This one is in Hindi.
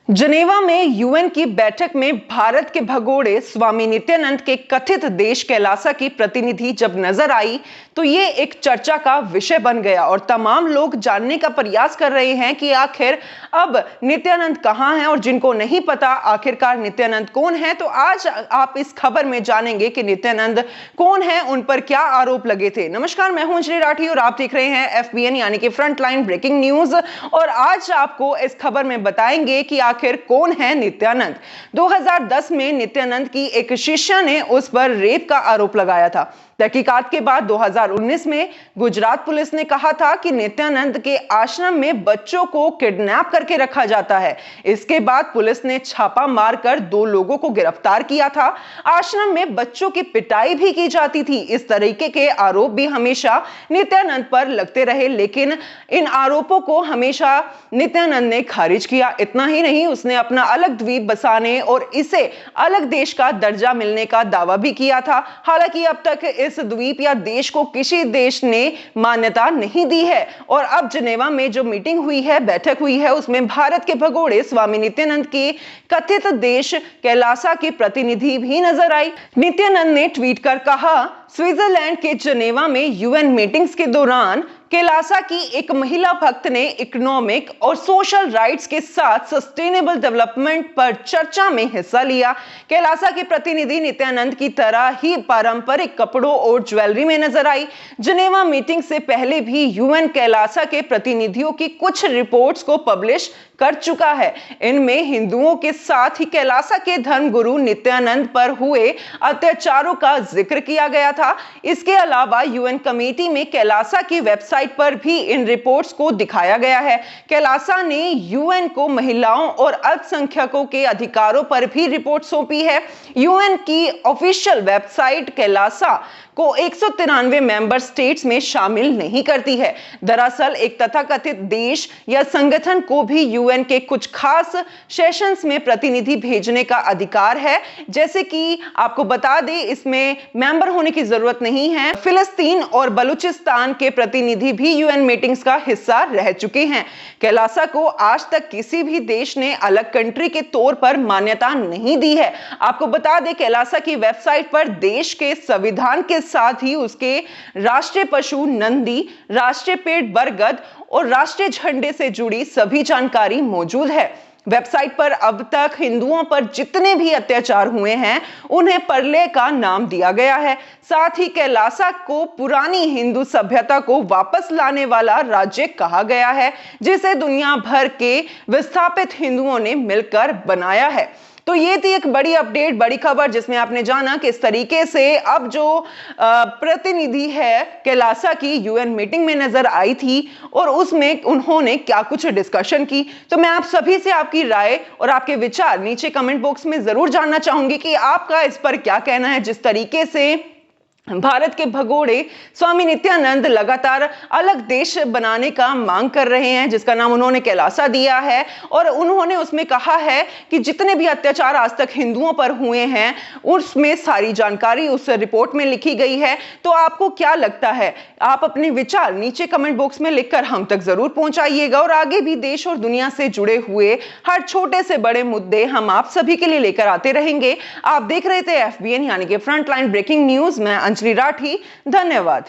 जनेवा में यूएन की बैठक में भारत के भगोड़े स्वामी नित्यानंद के कथित देश कैलासा की प्रतिनिधि जब नजर आई तो ये एक चर्चा का विषय बन गया और तमाम लोग जानने का प्रयास कर रहे हैं कि आखिर अब नित्यानंद कहां हैं और जिनको नहीं पता आखिरकार नित्यानंद कौन है, तो आज आप इस खबर में जानेंगे कि नित्यानंद कौन है, उन पर क्या आरोप लगे थे। नमस्कार, मैं हूं अंजलि राठी और आप देख रहे हैं एफबीएन यानी कि फ्रंटलाइन ब्रेकिंग न्यूज। और आज आपको इस खबर में बताएंगे कि आखिर कौन है नित्यानंद। 2010 में नित्यानंद की एक शिष्या ने उस पर रेप का आरोप लगाया था। तहकीकात के बाद 2019 में गुजरात पुलिस ने कहा था कि नित्यानंद के आश्रम में बच्चों को किडनैप करके रखा जाता है। इसके बाद पुलिस ने छापा मारकर 2 लोगों को गिरफ्तार किया था। आश्रम में बच्चों की पिटाई भी की जाती थी। इस तरीके के आरोप भी हमेशा नित्यानंद पर लगते रहे, लेकिन इन आरोपों को हमेशा नित्यानंद ने खारिज किया। इतना ही नहीं, उसने अपना अलग द्वीप बसाने और इसे अलग देश का दर्जा मिलने का दावा भी किया था। हालांकि अब तक इस द्वीप या देश को किसी देश ने मान्यता नहीं दी है। और अब जनेवा में जो मीटिंग हुई है, बैठक हुई है, उसमें भारत के भगोड़े स्वामी नित्यानंद के कथित देश कैलासा की प्रतिनिधि भी नजर आई। नित्यानंद ने ट्वीट कर कहा, स्विट्जरलैंड के जनेवा में यूएन मीटिंग्स के दौरान कैलासा की एक महिला भक्त ने इकोनॉमिक और सोशल राइट्स के साथ सस्टेनेबल डेवलपमेंट पर चर्चा में हिस्सा लिया। कैलासा की प्रतिनिधि नित्यानंद की तरह ही पारंपरिक कपड़ों और ज्वेलरी में नजर आई। जनेवा मीटिंग से पहले भी यूएन कैलासा के प्रतिनिधियों की कुछ रिपोर्ट्स को पब्लिश कर चुका है। इनमें हिंदुओं के साथ ही कैलासा के धर्मगुरु नित्यानंद पर हुए अत्याचारों का जिक्र किया गया था। इसके अलावा यूएन कमेटी में कैलासा की वेबसाइट पर भी इन रिपोर्ट्स को दिखाया गया है। कैलासा ने यूएन को महिलाओं और अल्पसंख्यकों के अधिकारों पर भी रिपोर्ट सौंपी है। यूएन की ऑफिशियल वेबसाइट कैलासा को 193 मेंबर स्टेट्स में शामिल नहीं करती है। दरअसल एक तथाकथित देश या संगठन को भी यूएन के कुछ खास सेशंस में प्रतिनिधि भेजने का अधिकार है। जैसे कि आपको बता दें, इसमें मेंबर होने की जरूरत नहीं है। फिलिस्तीन और बलूचिस्तान के प्रतिनिधि भी यूएन मीटिंग्स का हिस्सा रह चुके हैं। कैलासा को आज तक किसी भी देश ने अलग कंट्री के तौर पर मान्यता नहीं दी है। आपको बता दें, कैलासा की वेबसाइट पर देश के संविधान के साथ ही उसके राष्ट्रीय पशु नंदी, राष्ट्रीय पेड़ बरगद और राष्ट्रीय झंडे से जुड़ी सभी जानकारी मौजूद है। वेबसाइट पर अब तक हिंदुओं पर जितने भी अत्याचार हुए हैं उन्हें परले का नाम दिया गया है। साथ ही कैलासा को पुरानी हिंदू सभ्यता को वापस लाने वाला राज्य कहा गया है, जिसे दुनिया भर के विस्थापित हिंदुओं ने मिलकर बनाया है। तो ये थी एक बड़ी अपडेट, बड़ी खबर, जिसमें आपने जाना कि इस तरीके से अब जो प्रतिनिधि है कैलासा की यूएन मीटिंग में नजर आई थी और उसमें उन्होंने क्या कुछ डिस्कशन की। तो मैं आप सभी से आपकी राय और आपके विचार नीचे कमेंट बॉक्स में जरूर जानना चाहूंगी कि आपका इस पर क्या कहना है। जिस तरीके से भारत के भगोड़े स्वामी नित्यानंद लगातार अलग देश बनाने का मांग कर रहे हैं, जिसका नाम उन्होंने कैलासा दिया है, और उन्होंने उसमें कहा है कि जितने भी अत्याचार आज तक हिंदुओं पर हुए हैं उसमें सारी जानकारी उस रिपोर्ट में लिखी गई है। तो आपको क्या लगता है? आप अपने विचार नीचे कमेंट बॉक्स में लिखकर हम तक जरूर पहुंचाइएगा और आगे भी देश और दुनिया से जुड़े हुए हर छोटे से बड़े मुद्दे हम आप सभी के लिए लेकर आते रहेंगे। आप देख रहे थे एफबीएन यानी कि फ्रंटलाइन ब्रेकिंग न्यूज। मैं अंजलि राठी, धन्यवाद।